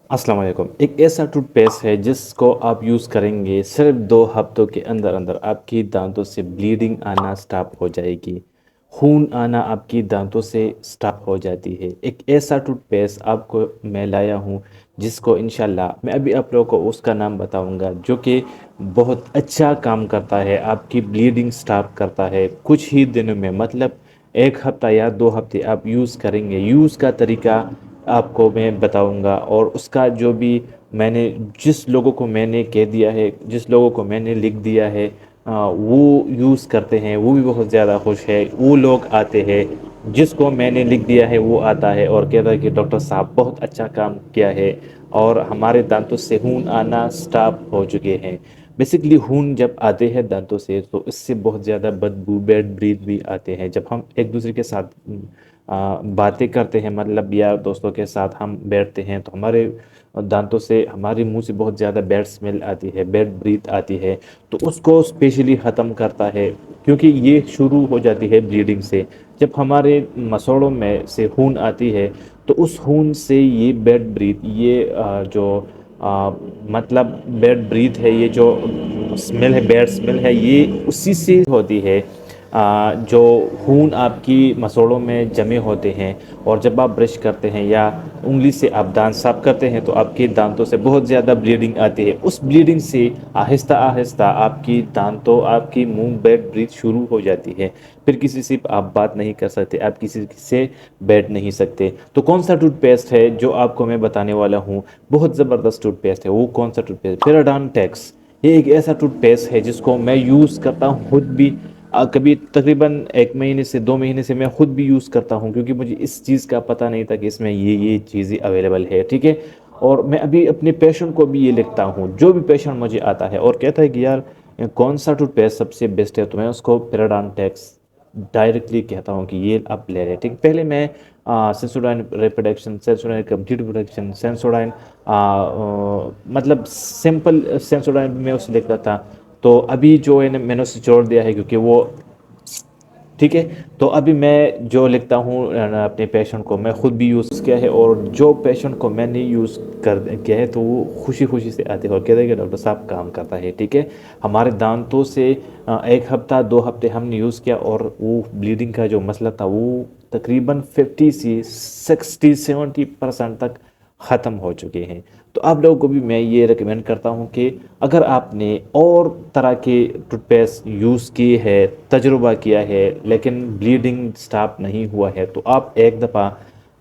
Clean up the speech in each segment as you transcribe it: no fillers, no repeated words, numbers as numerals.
अस्सलाम वालेकुम। एक ऐसा टूथपेस्ट है जिसको आप यूज़ करेंगे सिर्फ 2 हफ्तों के अंदर अंदर आपकी दांतों से ब्लीडिंग आना स्टॉप हो जाएगी। खून आना आपकी दांतों से स्टॉप हो जाती है। एक ऐसा टूथपेस्ट आपको मैं लाया हूँ जिसको इंशाल्लाह मैं अभी आप लोगों को उसका नाम बताऊंगा, जो कि बहुत अच्छा काम करता है, आपकी ब्लीडिंग स्टॉप करता है कुछ ही दिनों में। मतलब 1 हफ्ता या 2 हफ्ते आप यूज़ करेंगे। यूज़ का तरीका आपको मैं बताऊंगा, और उसका जो भी मैंने जिस लोगों को मैंने कह दिया है, जिस लोगों को मैंने लिख दिया है, वो यूज़ करते हैं, वो भी बहुत ज़्यादा खुश है। वो लोग आते हैं जिसको मैंने लिख दिया है, वो आता है और कहता है कि डॉक्टर साहब बहुत अच्छा काम किया है और हमारे दांतों से खून आना स्टॉप हो चुके हैं। बेसिकली खून जब आते हैं दांतों से तो इससे बहुत ज़्यादा बदबू, बैड ब्रीथ भी आते हैं। जब हम एक दूसरे के साथ बातें करते हैं, मतलब यार दोस्तों के साथ हम बैठते हैं, तो हमारे दांतों से, हमारे मुंह से बहुत ज़्यादा बैड स्मेल आती है, बैड ब्रीथ आती है। तो उसको स्पेशली ख़त्म करता है, क्योंकि ये शुरू हो जाती है ब्लीडिंग से। जब हमारे मसोड़ों में से खून आती है तो उस खून से ये बैड ब्रीथ, ये मतलब बैड ब्रीथ है, ये जो स्मेल है, बैड स्मेल है, ये उसी से होती है। जो खून आपकी मसोड़ों में जमे होते हैं, और जब आप ब्रश करते हैं या उंगली से आप दांत साफ करते हैं तो आपके दांतों से बहुत ज़्यादा ब्लीडिंग आती है। उस ब्लीडिंग से आहिस्ता आहिस्ता आपकी दांतों, आपकी मुंह बैठ ब्रीथ शुरू हो जाती है। फिर किसी से आप बात नहीं कर सकते, आप किसी से बैठ नहीं सकते। तो कौन सा टूथपेस्ट है जो आपको मैं बताने वाला हूँ, बहुत ज़बरदस्त टूथपेस्ट है। वो कौन सा टूथपेस्ट? पेराडॉन्टेक्स। ये एक ऐसा टूथपेस्ट है जिसको मैं यूज़ करता हूँ खुद भी। कभी तकरीबन 1 महीने से 2 महीने से मैं खुद भी यूज़ करता हूँ, क्योंकि मुझे इस चीज़ का पता नहीं था कि इसमें ये चीज़ें अवेलेबल है, ठीक है। और मैं अभी अपने पेशेंट को भी ये लिखता हूँ, जो भी पेशेंट मुझे आता है और कहता है कि यार कौन सा टूथपेस्ट सबसे बेस्ट है, तो मैं उसको पेराडॉन्टेक्स डायरेक्टली कहता हूँ कि ये आप ले लें, ठीक। पहले मैं Sensodyne reproduction, Sensodyne complete production, Sensodyne मतलब सिंपल सेंसोडाइन में उसे लिखता था। तो अभी जो है मैंने उसे छोड़ दिया है, क्योंकि वो, ठीक है। तो अभी मैं जो लिखता हूँ अपने पेशेंट को, मैं खुद भी यूज़ किया है, और जो पेशेंट को मैंने यूज़ कर किया है तो वो खुशी खुशी से आते हैं और कहते हैं कि डॉक्टर साहब काम करता है, ठीक है। हमारे दांतों से 1 हफ्ता 2 हफ्ते हमने यूज़ किया और वो ब्लीडिंग का जो मसला था वो तकरीबन 50 से 60 70% तक ख़त्म हो चुके हैं। तो आप लोगों को भी मैं ये रिकमेंड करता हूँ कि अगर आपने और तरह के टूथपेस्ट यूज़ किए हैं, तजुर्बा किया है, लेकिन ब्लीडिंग स्टॉप नहीं हुआ है, तो आप एक दफ़ा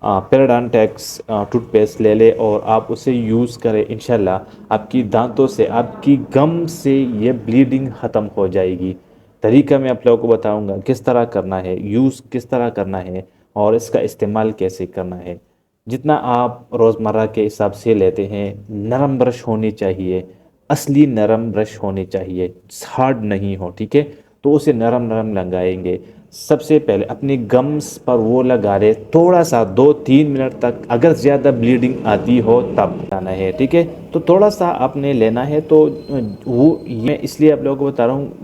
पेराडॉन्टेक्स टूथपेस्ट ले लें और आप उसे यूज़ करें। इंशाल्लाह आपकी दांतों से, आपकी गम से ये ब्लीडिंग ख़त्म हो जाएगी। तरीका मैं आप लोगों को बताऊंगा किस तरह करना है, यूज़ किस तरह करना है, और इसका इस्तेमाल कैसे करना है। जितना आप रोज़मर्रा के हिसाब से लेते हैं, नरम ब्रश होनी चाहिए, असली नरम ब्रश होनी चाहिए, हार्ड नहीं हो, ठीक है। तो उसे नरम नरम लगाएंगे। सबसे पहले अपनी गम्स पर वो लगा रहे थोड़ा सा 2-3 मिनट तक। अगर ज़्यादा ब्लीडिंग आती हो तब जाना है, ठीक है। तो थोड़ा सा आपने लेना है। तो वो मैं इसलिए आप लोगों को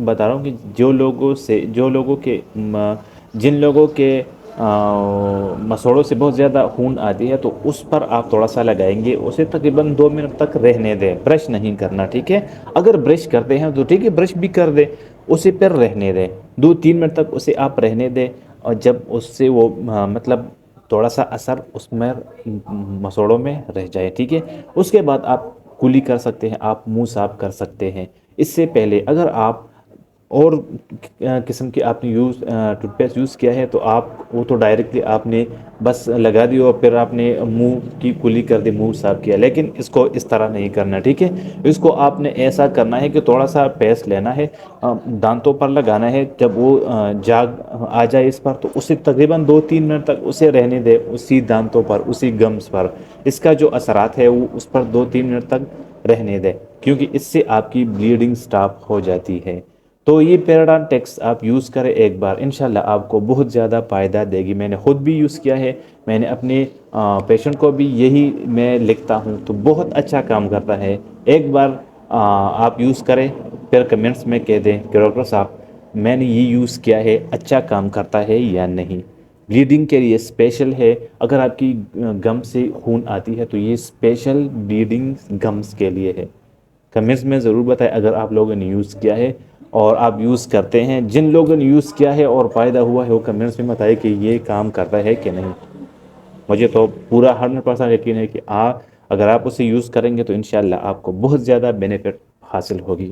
बता रहा हूँ कि जो लोगों के जिन लोगों के मसोड़ों से बहुत ज़्यादा खून आती है, तो उस पर आप थोड़ा सा लगाएंगे, उसे तकरीबन 2 मिनट तक रहने दें, ब्रश नहीं करना, ठीक है। अगर ब्रश करते हैं तो ठीक है, ब्रश भी कर दें, उसे पर रहने दें, 2-3 मिनट तक उसे आप रहने दें। और जब उससे वो मतलब थोड़ा सा असर उसमें मसोड़ों में रह जाए, ठीक है, उसके बाद आप कुली कर सकते हैं, आप मुंह साफ कर सकते हैं। इससे पहले अगर आप और किस्म की आपने टूथपेस्ट यूज़ किया है, तो आप वो तो डायरेक्टली आपने बस लगा दी और फिर आपने मुंह की कुली कर दी, मुंह साफ किया। लेकिन इसको इस तरह नहीं करना, ठीक है। इसको आपने ऐसा करना है कि थोड़ा सा पेस्ट लेना है, दांतों पर लगाना है। जब वो जाग आ जाए इस पर, तो उसे तकरीबन 2-3 मिनट तक उसे रहने दे, उसी दांतों पर, उसी गम्स पर। इसका जो असरात है वो उस पर 2-3 मिनट तक रहने दें, क्योंकि इससे आपकी ब्लीडिंग स्टॉप हो जाती है। तो ये पैराडॉन्टेक्स आप यूज़ करें एक बार, इंशाल्लाह आपको बहुत ज़्यादा फ़ायदा देगी। मैंने ख़ुद भी यूज़ किया है, मैंने अपने पेशेंट को भी यही मैं लिखता हूँ, तो बहुत अच्छा काम करता है। एक बार आप यूज़ करें, फिर कमेंट्स में कह दें कि डॉक्टर साहब मैंने ये यूज़ किया है, अच्छा काम करता है या नहीं। بلیڈنگ کے لیے اسپیشل ہے. اگر آپ کی گم سے خون آتی ہے تو یہ اسپیشل بلیڈنگ گمز کے لیے ہے. کمنٹس میں ضرور بتائیں اگر آپ لوگوں نے یوز کیا ہے اور آپ یوز کرتے ہیں. جن لوگوں نے یوز کیا ہے اور فائدہ ہوا ہے وہ کمنٹس میں بتائیں کہ یہ کام کرتا ہے کہ نہیں. مجھے تو پورا 100% یقین ہے کہ اگر آپ اسے یوز کریں گے تو انشاءاللہ آپ کو بہت زیادہ بینیفٹ حاصل ہوگی.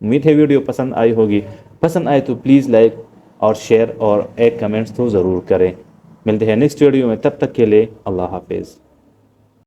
امید ہے ویڈیو پسند آئی ہوگی. پسند آئے تو پلیز لائک اور شیئر اور ایک کمنٹس تو ضرور کریں. ملتے ہیں نیکسٹ ویڈیو میں، تب تک کے لیے اللہ حافظ.